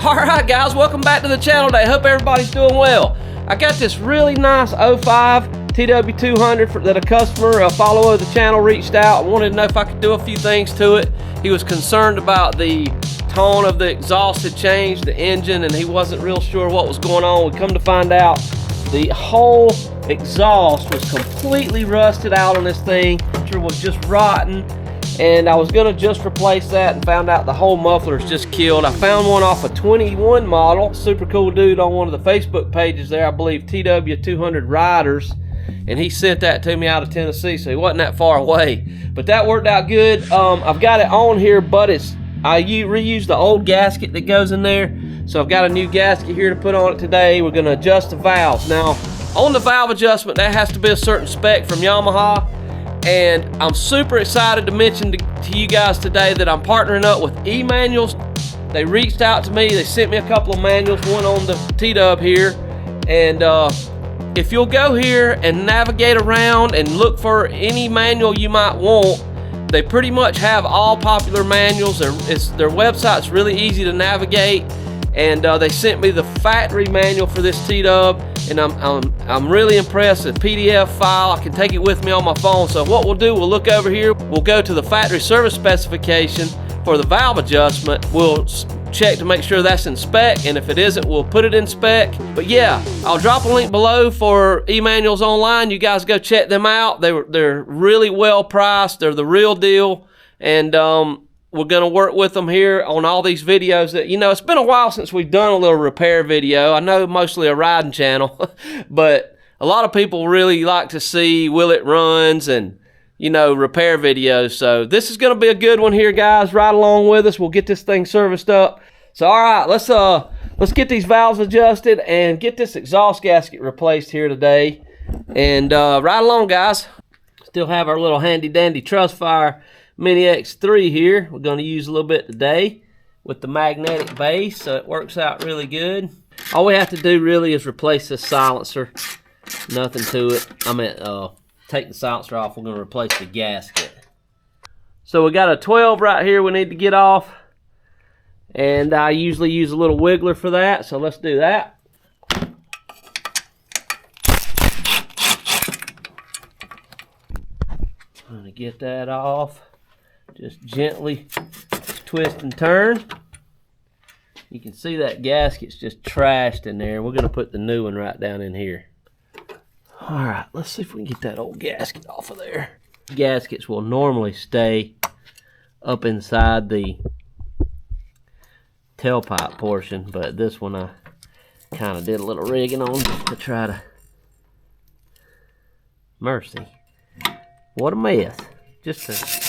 Alright guys, welcome back to the channel today. Hope everybody's doing well. I got this really nice 05 TW200 that a customer, a follower of the channel, reached out and wanted to know if I could do a few things to it. He was concerned about the tone of the exhaust had changed, the engine, and he wasn't real sure what was going on. We come to find out the whole exhaust was completely rusted out on this thing. It was just rotten. And I was gonna just replace that and found out the whole muffler is just killed. I found one off a 21 model. Super cool dude on one of the Facebook pages there, I believe TW200 Riders. And he sent that to me out of Tennessee, so he wasn't that far away. But that worked out good. I've got it on here, but I reused the old gasket that goes in there. So I've got a new gasket here to put on it today. We're gonna adjust the valves. Now, on the valve adjustment, that has to be a certain spec from Yamaha. And I'm super excited to mention to you guys today that I'm partnering up with E-Manuals. They reached out to me, they sent me a couple of manuals, one on the T-Dub here. And if you'll go here and navigate around and look for any manual you might want, they pretty much have all popular manuals. Their website's really easy to navigate. And they sent me the factory manual for this T-Dub, and I'm really impressed. A PDF file, I can take it with me on my phone. So what we'll do, we'll look over here, we'll go to the factory service specification for the valve adjustment. We'll check to make sure that's in spec, and if it isn't, we'll put it in spec. But yeah, I'll drop a link below for E-Manuals online. You guys go check them out. They're really well priced. They're the real deal, and we're gonna work with them here on all these videos. That, you know, it's been a while since we've done a little repair video. I know mostly a riding channel, but a lot of people really like to see will it runs and, you know, repair videos. So this is gonna be a good one here, guys. Ride along with us. We'll get this thing serviced up. So all right, let's get these valves adjusted and get this exhaust gasket replaced here today. And ride along, guys. Still have our little handy dandy Trustfire Mini X3 here. We're going to use a little bit today with the magnetic base, so it works out really good. All we have to do really is replace this silencer. Nothing to it. I mean, take the silencer off. We're going to replace the gasket. So we got a 12 right here we need to get off, and I usually use a little wiggler for that, so let's do that. I'm going to get that off. Just gently twist and turn. You can see that gasket's just trashed in there. We're going to put the new one right down in here. All right, let's see if we can get that old gasket off of there. Gaskets will normally stay up inside the tailpipe portion, but this one I kind of did a little rigging on just to try to... Mercy. What a mess. Just a...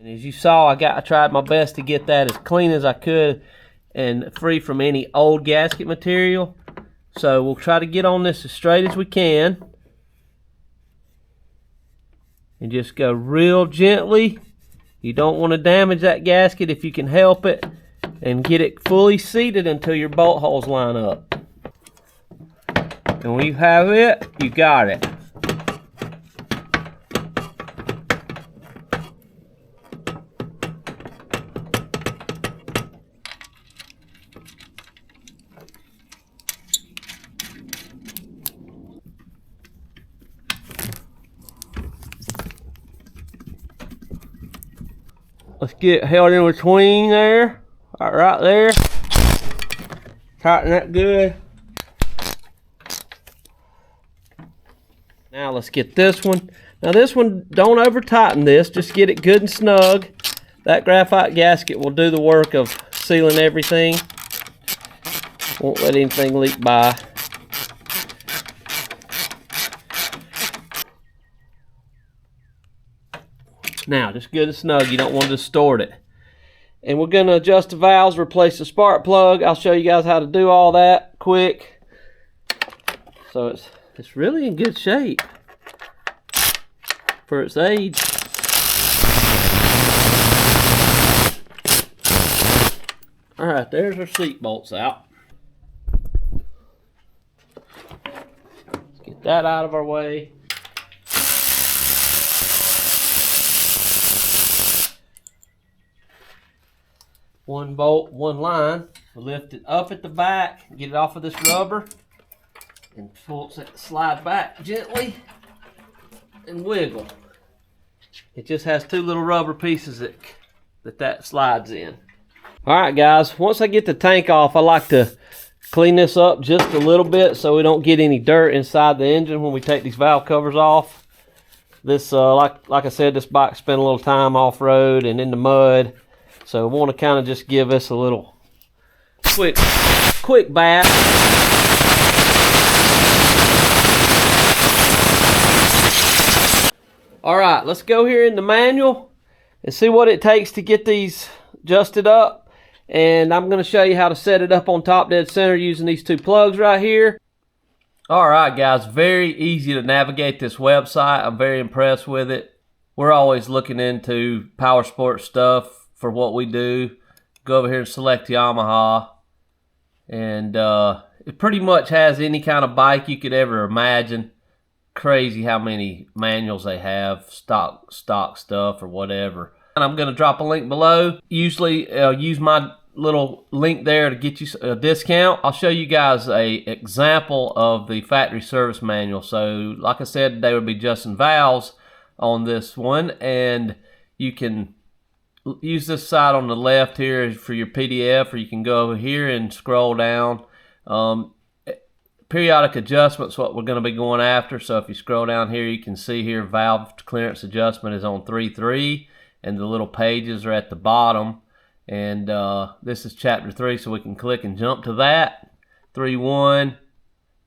And as you saw, I tried my best to get that as clean as I could and free from any old gasket material. So we'll try to get on this as straight as we can. And just go real gently. You don't want to damage that gasket if you can help it. And get it fully seated until your bolt holes line up. And when you have it, you got it. Let's get held in between there, right there. Tighten that good. Now let's get this one. Now this one, don't over tighten this, just get it good and snug. That graphite gasket will do the work of sealing everything. Won't let anything leak by. Now, just good and snug. You don't want to distort it. And we're going to adjust the valves, replace the spark plug. I'll show you guys how to do all that quick. So it's really in good shape for its age. All right, there's our seat bolts out. Let's get that out of our way. One bolt, one line. We'll lift it up at the back, get it off of this rubber, and slide back gently and wiggle. It just has two little rubber pieces that slides in. Alright guys, once I get the tank off, I like to clean this up just a little bit so we don't get any dirt inside the engine when we take these valve covers off. This, like I said, this bike spent a little time off-road and in the mud, so I want to kind of just give this a little quick bath. Alright, let's go here in the manual and see what it takes to get these adjusted up. And I'm going to show you how to set it up on top dead center using these two plugs right here. Alright guys, very easy to navigate this website. I'm very impressed with it. We're always looking into power sport stuff for what we do. Go over here and select Yamaha. And it pretty much has any kind of bike you could ever imagine. Crazy how many manuals they have, stock stuff or whatever. And I'm going to drop a link below. Usually use my little link there to get you a discount. I'll show you guys a example of the factory service manual. So like I said, they would be adjusting valves on this one, and you can use this side on the left here for your PDF, or you can go over here and scroll down. Periodic adjustments what we're going to be going after. So if you scroll down here, you can see here valve clearance adjustment is on 3.3, and the little pages are at the bottom. And this is chapter 3, so we can click and jump to that. 3.1,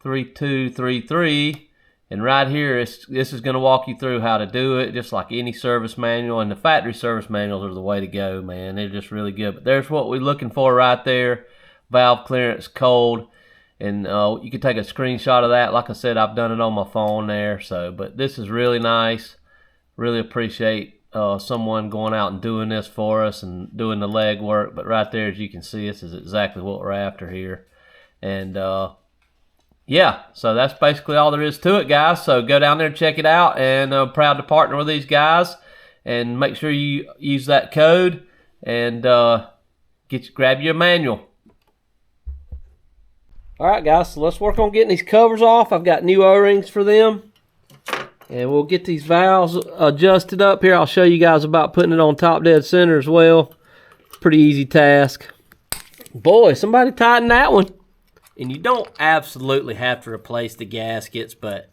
3.2, 3.3, and right here this is going to walk you through how to do it, just like any service manual. And the factory service manuals are the way to go, man. They're just really good. But there's what we're looking for right there: valve clearance cold. And you can take a screenshot of that. Like I said, I've done it on my phone there. But this is really nice. Really appreciate someone going out and doing this for us and doing the leg work. But right there, as you can see, this is exactly what we're after here. And yeah, so that's basically all there is to it, guys. So go down there and check it out. And I'm proud to partner with these guys. And make sure you use that code and grab your manual. Alright guys, so let's work on getting these covers off. I've got new O-rings for them. And we'll get these valves adjusted up here. I'll show you guys about putting it on top dead center as well. Pretty easy task. Boy, somebody tighten that one. And you don't absolutely have to replace the gaskets, but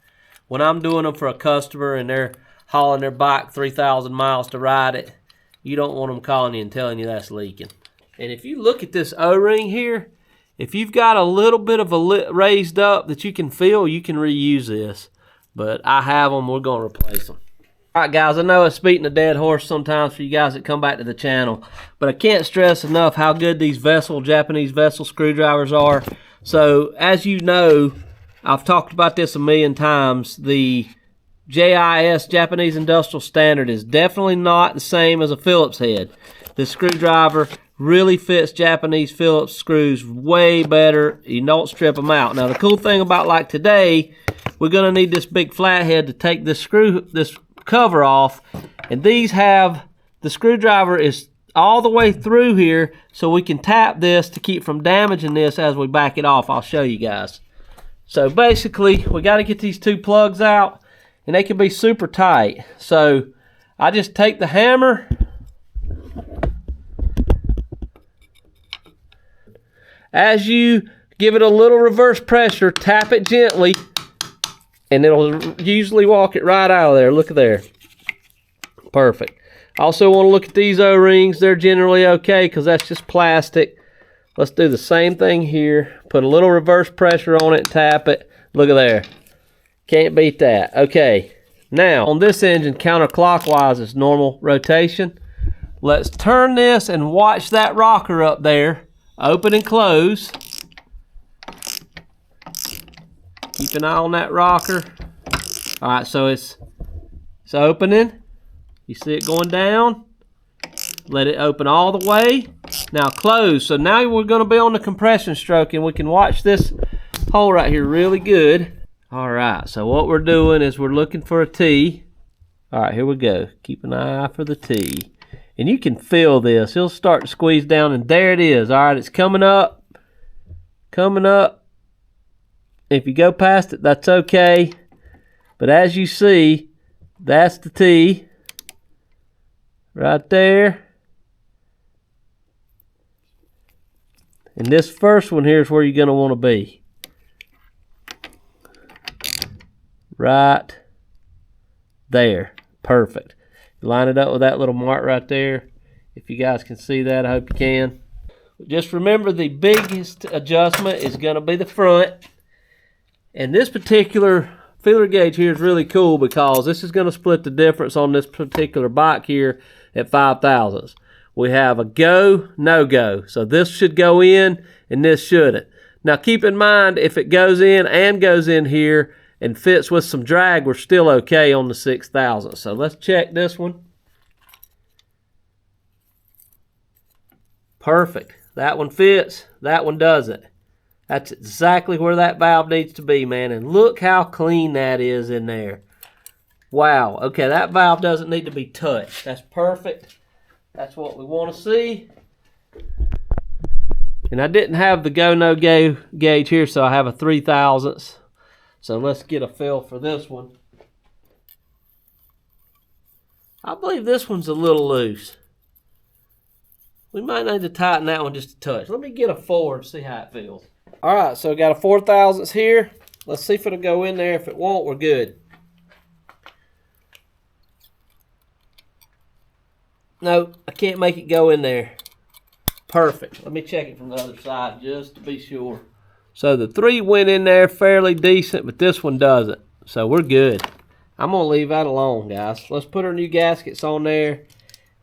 when I'm doing them for a customer and they're hauling their bike 3,000 miles to ride it, you don't want them calling you and telling you that's leaking. And if you look at this O-ring here, if you've got a little bit of a raised up that you can feel, you can reuse this. But I have them, we're going to replace them. Alright guys, I know it's beating a dead horse sometimes for you guys that come back to the channel, but I can't stress enough how good these Japanese vessel screwdrivers are. So, as you know, I've talked about this a million times, the JIS, Japanese Industrial Standard, is definitely not the same as a Phillips head. This screwdriver really fits Japanese Phillips screws way better. You don't strip them out. Now the cool thing about like today, we're gonna need this big flathead to take this cover off, and these have the screwdriver is all the way through here, so we can tap this to keep from damaging this as we back it off. I'll show you guys. So basically, we got to get these two plugs out, and they can be super tight. So I just take the hammer. As you give it a little reverse pressure, tap it gently, and it'll usually walk it right out of there. Look at there. Perfect. Also want to look at these O-rings. They're generally okay because that's just plastic. Let's do the same thing here. Put a little reverse pressure on it, tap it. Look at there. Can't beat that. Okay. Now, on this engine, counterclockwise is normal rotation. Let's turn this and watch that rocker up there. Open and close. Keep an eye on that rocker. All right, so it's opening. You see it going down. Let it open all the way. Now close. So now we're going to be on the compression stroke, and we can watch this hole right here really good. All right, so what we're doing is we're looking for a T. All right, here we go. Keep an eye for the T. And you can feel this. It'll start to squeeze down, and there it is. All right, it's coming up. Coming up. If you go past it, that's okay. But as you see, that's the T. Right there. And this first one here is where you're going to want to be. Right there. Perfect. Line it up with that little mark right there. If you guys can see that, I hope you can. Just remember, the biggest adjustment is going to be the front. And this particular feeler gauge here is really cool because this is going to split the difference on this particular bike here at 5 thousandths. We have a go, no go. So this should go in and this shouldn't. Now keep in mind, if it goes in and goes in here and fits with some drag, we're still okay on the 6 thousandths. So let's check this one. Perfect. That one fits, that one doesn't. That's exactly where that valve needs to be, man. And look how clean that is in there. Wow. Okay, that valve doesn't need to be touched. That's perfect. That's what we want to see. And I didn't have the go no go gauge here, so I have a 3 thousandths. So let's get a feel for this one. I believe this one's a little loose. We might need to tighten that one just a touch. Let me get a 4 and see how it feels. All right, so I got a 4 thousandths here. Let's see if it'll go in there. If it won't, we're good. No, I can't make it go in there. Perfect. Let me check it from the other side just to be sure. So the 3 went in there fairly decent, but this one doesn't. So we're good. I'm going to leave that alone, guys. Let's put our new gaskets on there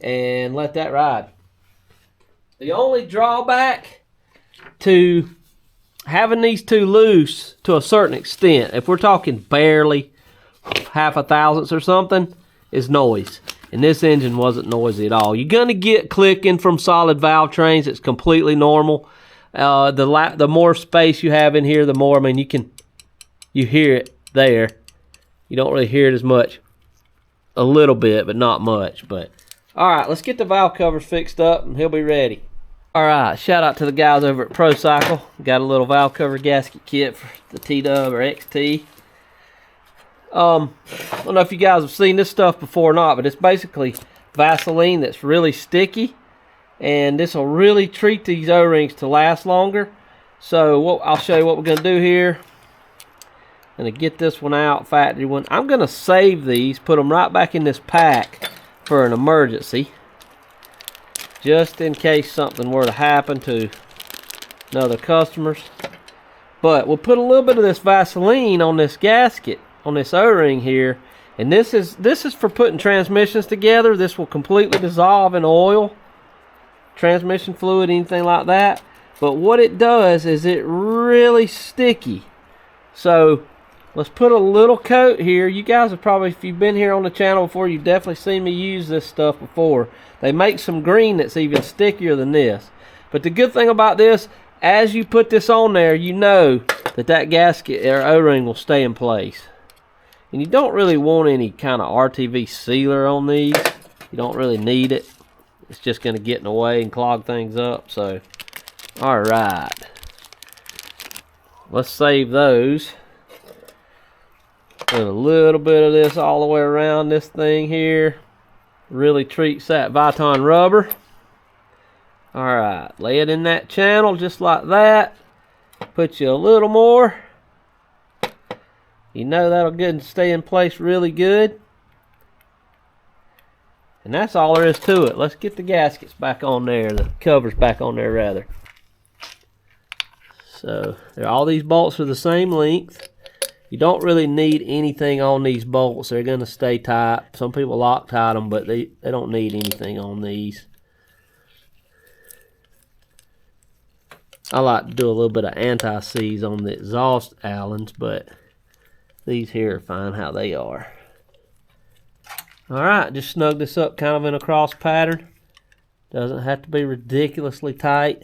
and let that ride. The only drawback to having these two loose to a certain extent, if we're talking barely half a thousandths or something, is noise. And this engine wasn't noisy at all. You're going to get clicking from solid valve trains. It's completely normal. The more space you have in here, the more, I mean, you hear it there. You don't really hear it as much. A little bit, but not much. But all right, let's get the valve covers fixed up and he'll be ready. All right, shout out to the guys over at Pro Cycle. Got a little valve cover gasket kit for the TW or XT. I don't know if you guys have seen this stuff before or not, but it's basically Vaseline that's really sticky, and this will really treat these O-rings to last longer. So I'll show you what we're going to do here. I'm going to get this one out, factory one. I'm going to save these, put them right back in this pack for an emergency, just in case something were to happen to another customers. But we'll put a little bit of this Vaseline on this gasket, on this O-ring here, and this is for putting transmissions together. This will completely dissolve in oil, transmission fluid, anything like that. But what it does is it really sticky. So let's put a little coat here. You guys have probably, if you've been here on the channel before, you've definitely seen me use this stuff before. They make some green that's even stickier than this. But the good thing about this, as you put this on there, you know that gasket or O-ring will stay in place. And you don't really want any kind of RTV sealer on these. You don't really need it. It's just going to get in the way and clog things up. So, all right. Let's save those. Put a little bit of this all the way around this thing here. Really treats that Viton rubber. All right. Lay it in that channel just like that. Put you a little more. You know that'll get and stay in place really good. And that's all there is to it. Let's get the gaskets back on there, the covers back on there rather. So all these bolts are the same length. You don't really need anything on these bolts. They're going to stay tight. Some people Loctite them, but they don't need anything on these. I like to do a little bit of anti-seize on the exhaust Allens, but these here are fine how they are. Alright, just snug this up kind of in a cross pattern. Doesn't have to be ridiculously tight.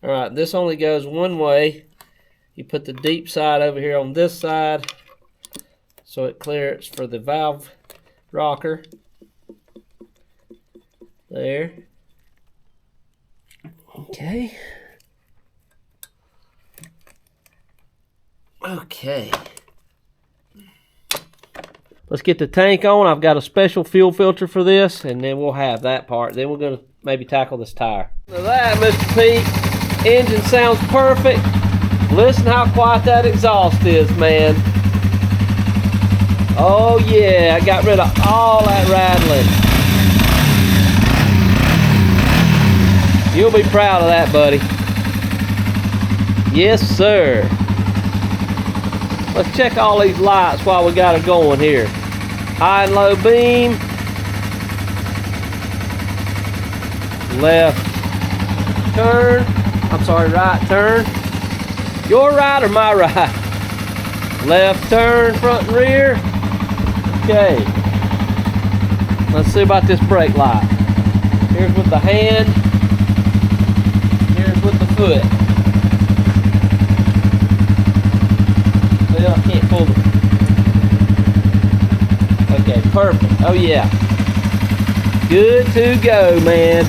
Alright, this only goes one way. You put the deep side over here on this side so it clears for the valve rocker. There. Okay. Okay. Let's get the tank on. I've got a special fuel filter for this, and then we'll have that part. Then we're going to maybe tackle this tire. Look at that, Mr. Pete. Engine sounds perfect. Listen how quiet that exhaust is, man. Oh yeah, I got rid of all that rattling. You'll be proud of that, buddy. Yes, sir. Let's check all these lights while we got it going here. High and low beam. Left turn. I'm sorry, right turn. Your right or my right? Left turn, front and rear. Okay. Let's see about this brake light. Here's with the hand. Here's with the foot. Well, I can't pull them. Okay, perfect. Oh yeah. Good to go, man.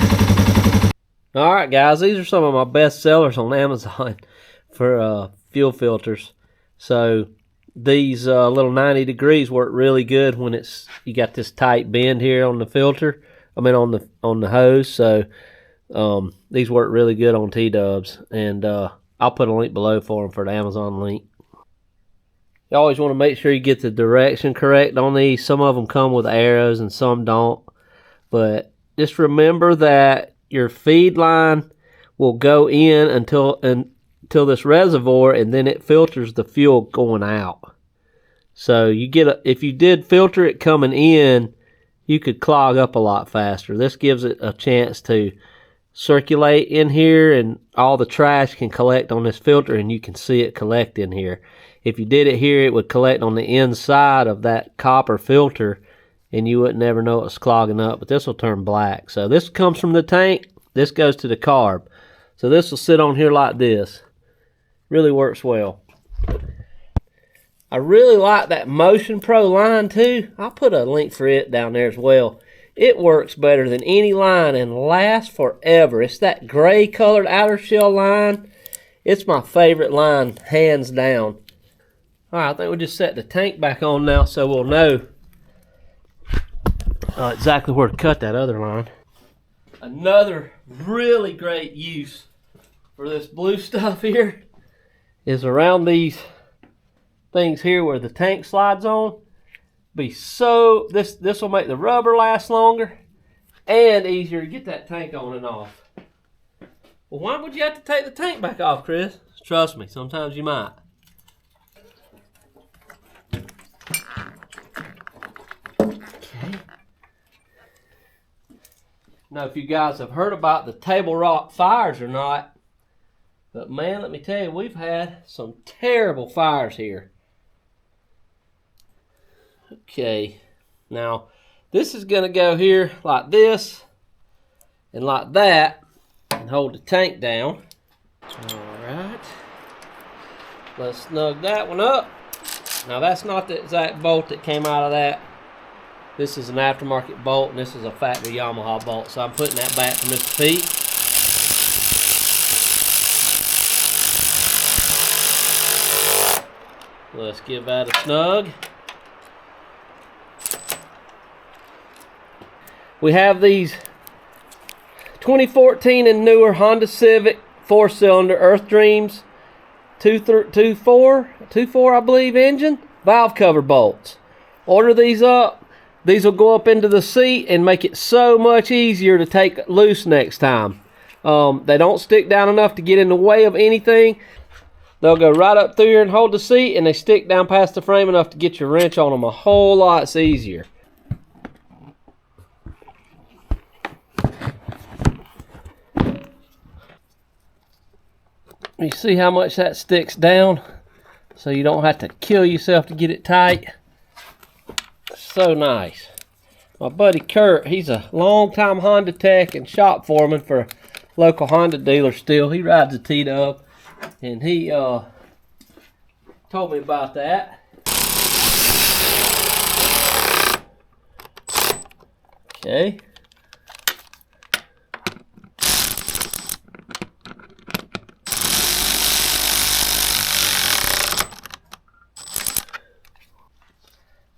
Alright guys, these are some of my best sellers on Amazon for fuel filters. So these little 90 degrees work really good when it's you got this tight bend here on the filter. I mean on the hose. So these work really good on T-dubs, and I'll put a link below for them for the Amazon link. You always want to make sure you get the direction correct on these. Some of them come with arrows and some don't. But just remember that your feed line will go in until this reservoir, and then it filters the fuel going out. So you get if you did filter it coming in, you could clog up a lot faster. This gives it a chance to circulate in here, and all the trash can collect on this filter, and you can see it collect in here. If you did it here, it would collect on the inside of that copper filter, and you wouldn't ever know it was clogging up, but this will turn black. So this comes from the tank, this goes to the carb. So this will sit on here like this. Really works well. I really like that Motion Pro line too. I'll put a link for it down there as well. It works better than any line and lasts forever. It's that gray colored outer shell line. It's my favorite line, hands down. Alright, I think we'll just set the tank back on now so we'll know exactly where to cut that other line. Another really great use for this blue stuff here is around these things here where the tank slides on. This will make the rubber last longer and easier to get that tank on and off. Well, why would you have to take the tank back off, Chris? Trust me, sometimes you might. Okay. Now, if you guys have heard about the Table Rock fires or not, but man, let me tell you, we've had some terrible fires here. Okay, now this is going to go here like this and like that and hold the tank down. Alright, let's snug that one up. Now that's not the exact bolt that came out of that. This is an aftermarket bolt, and this is a factory Yamaha bolt, so I'm putting that back to Mr. Pete. Let's give that a snug. We have these 2014 and newer Honda Civic 4-cylinder Earth Dreams 2.4 I believe engine valve cover bolts. Order these up. These will go up into the seat and make it so much easier to take loose next time. They don't stick down enough to get in the way of anything. They'll go right up through here and hold the seat, and they stick down past the frame enough to get your wrench on them a whole lot easier. You see how much that sticks down? So you don't have to kill yourself to get it tight. So nice. My buddy Kurt, he's a long-time Honda tech and shop foreman for a local Honda dealer still. He rides a T-Dub, and he told me about that. Okay.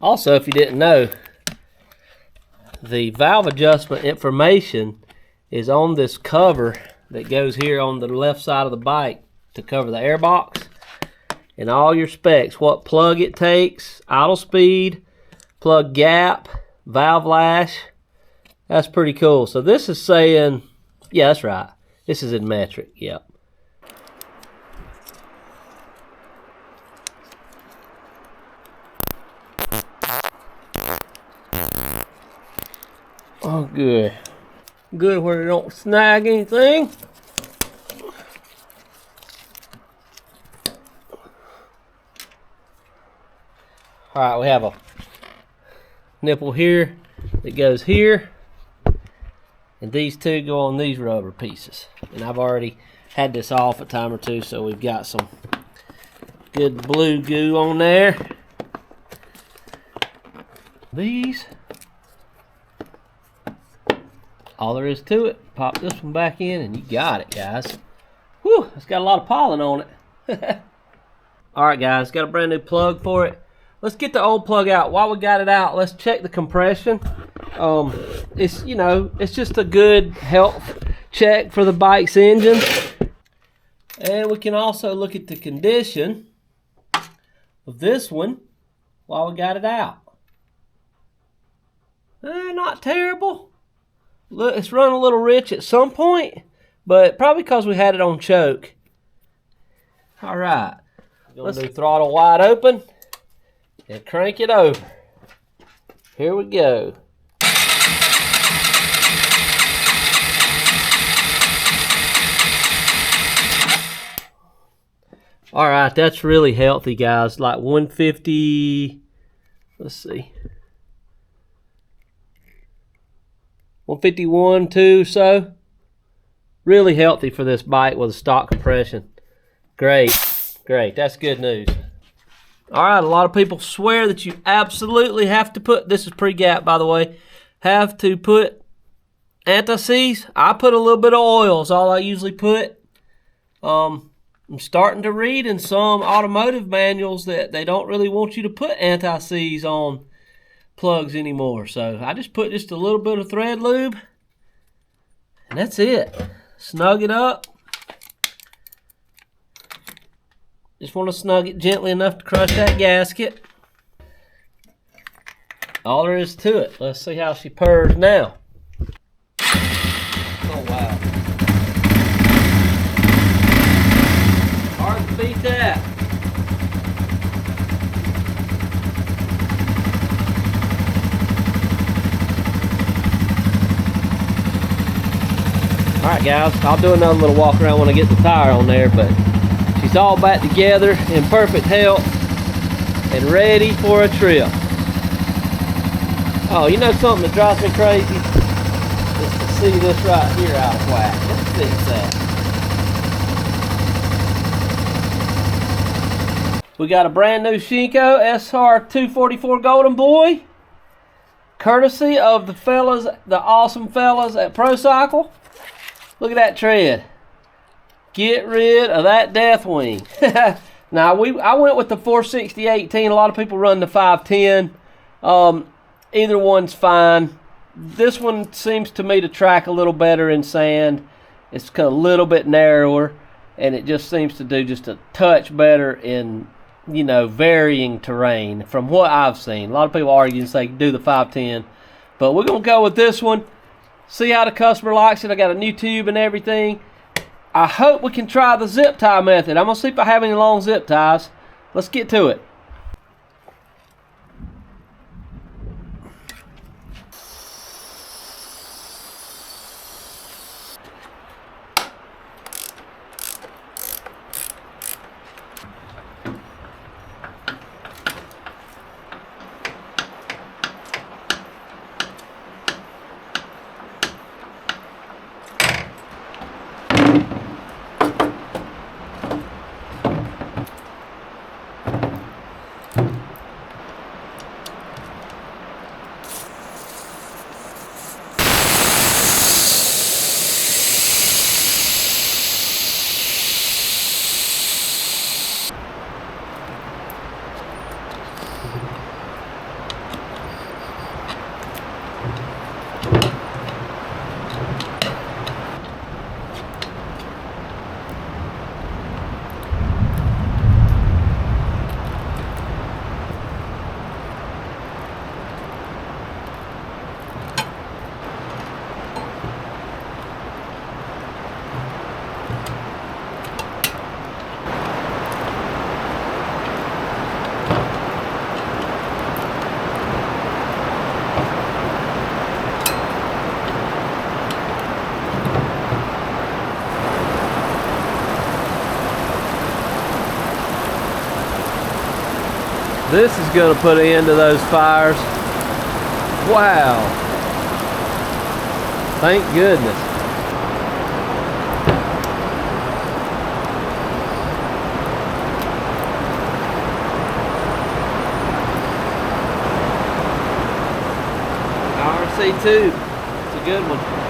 Also, if you didn't know, the valve adjustment information is on this cover that goes here on the left side of the bike to cover the air box, and all your specs, what plug it takes, idle speed, plug gap, valve lash. That's pretty cool. So this is saying, yeah, that's right, this is in metric. Yep. Oh, good. Good where it don't snag anything. Alright, we have a nipple here that goes here, and these two go on these rubber pieces. And I've already had this off a time or two, so we've got some good blue goo on there. These, all there is to it, pop this one back in and you got it, guys. Whew, it's got a lot of pollen on it. Alright guys, got a brand new plug for it. Let's get the old plug out. While we got it out, let's check the compression. It's, you know, it's just a good health check for the bike's engine. And we can also look at the condition of this one while we got it out. Not terrible. Look, it's run a little rich at some point, but probably because we had it on choke. All right, let's do throttle wide open and crank it over. Here we go. All right, that's really healthy, guys. Like 150, let's see. 151, 2, so really healthy for this bike with a stock compression. Great, great, that's good news. All right, a lot of people swear that you absolutely have to put, this is pre-gap by the way, have to put anti-seize. I put a little bit of oil is all I usually put. I'm starting to read in some automotive manuals that they don't really want you to put anti-seize on plugs anymore, so I just put just a little bit of thread lube and that's it. Snug it up. Just want to snug it gently enough to crush that gasket. All there is to it. Let's see how she purrs now. Oh wow, hard to beat that. Alright guys, I'll do another little walk around when I get the tire on there, but she's all back together in perfect health and ready for a trip. Oh, you know something that drives me crazy? Just to see this right here out of whack. Let's fix that. We got a brand new Shinko SR244 Golden Boy, courtesy of the fellas, the awesome fellas at Pro Cycle. Look at that tread. Get rid of that death wing. Now, I went with the 460/18. A lot of people run the 510. Either one's fine. This one seems to me to track a little better in sand. It's a little bit narrower, and it just seems to do just a touch better in, you know, varying terrain from what I've seen. A lot of people argue and say do the 510, but we're going to go with this one. See how the customer likes it. I got a new tube and everything. I hope we can try the zip tie method. I'm gonna see if I have any long zip ties. Let's get to it. This is going to put an end to those fires. Wow. Thank goodness. RC2. It's a good one.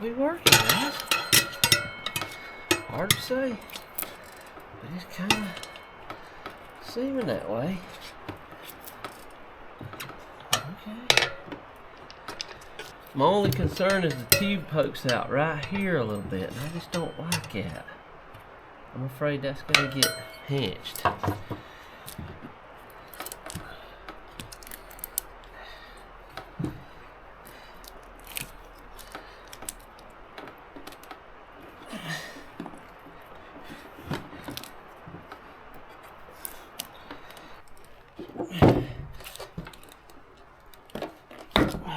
Be working, guys. Hard to say, but it's kind of seeming that way. Okay. My only concern is the tube pokes out right here a little bit, and I just don't like it. I'm afraid that's going to get pinched.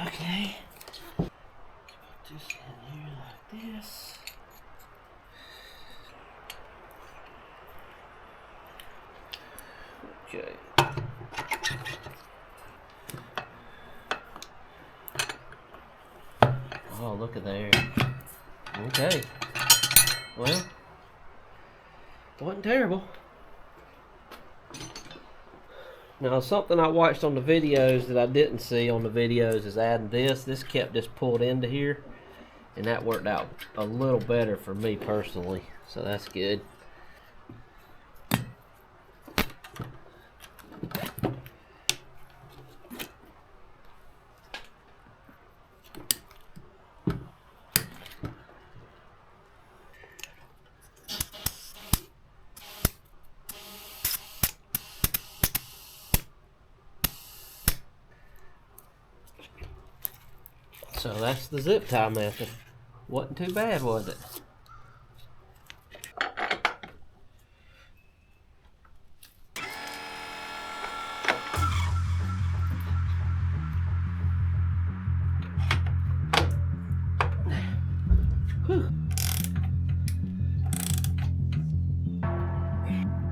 Okay, put this in here like this. Okay. Oh, look at there. Okay. Well, wasn't terrible. Now, something I watched on the videos that I didn't see on the videos is adding this. This kept this pulled into here, and that worked out a little better for me personally, so that's good. So that's the zip tie method. Wasn't too bad, was it?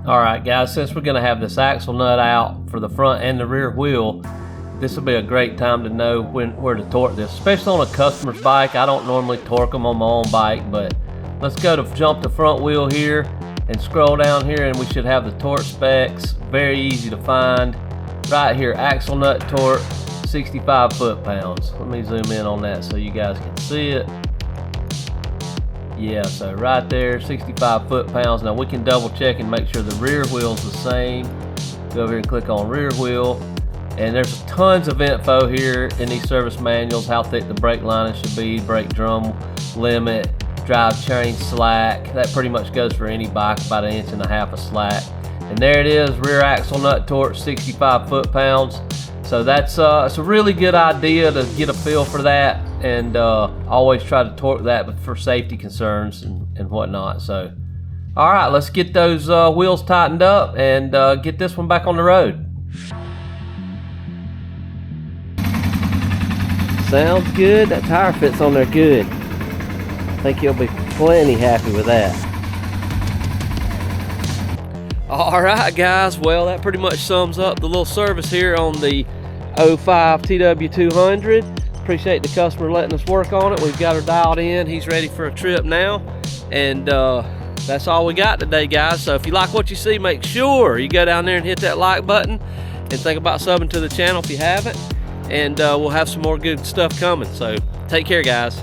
Alright guys, since we're going to have this axle nut out for the front and the rear wheel, this will be a great time to know where to torque this, especially on a customer's bike. I don't normally torque them on my own bike, but let's go to jump the front wheel here and scroll down here, and we should have the torque specs. Very easy to find. Right here, axle nut torque, 65 foot-pounds. Let me zoom in on that so you guys can see it. Yeah, so right there, 65 foot-pounds. Now we can double check and make sure the rear wheel's the same. Go over here and click on rear wheel. And there's tons of info here in these service manuals, how thick the brake lining should be, brake drum limit, drive chain slack. That pretty much goes for any bike, about 1.5 inches of slack. And there it is, rear axle nut torque, 65 foot-pounds. So that's it's a really good idea to get a feel for that, and always try to torque that for safety concerns and whatnot. So, all right, let's get those wheels tightened up and get this one back on the road. Sounds good. That tire fits on there good. I think you'll be plenty happy with that. Alright guys, well that pretty much sums up the little service here on the 05 TW200. Appreciate the customer letting us work on it. We've got her dialed in. He's ready for a trip now. And that's all we got today, guys. So if you like what you see, make sure you go down there and hit that like button. And think about subbing to the channel if you haven't. And we'll have some more good stuff coming. So take care, guys.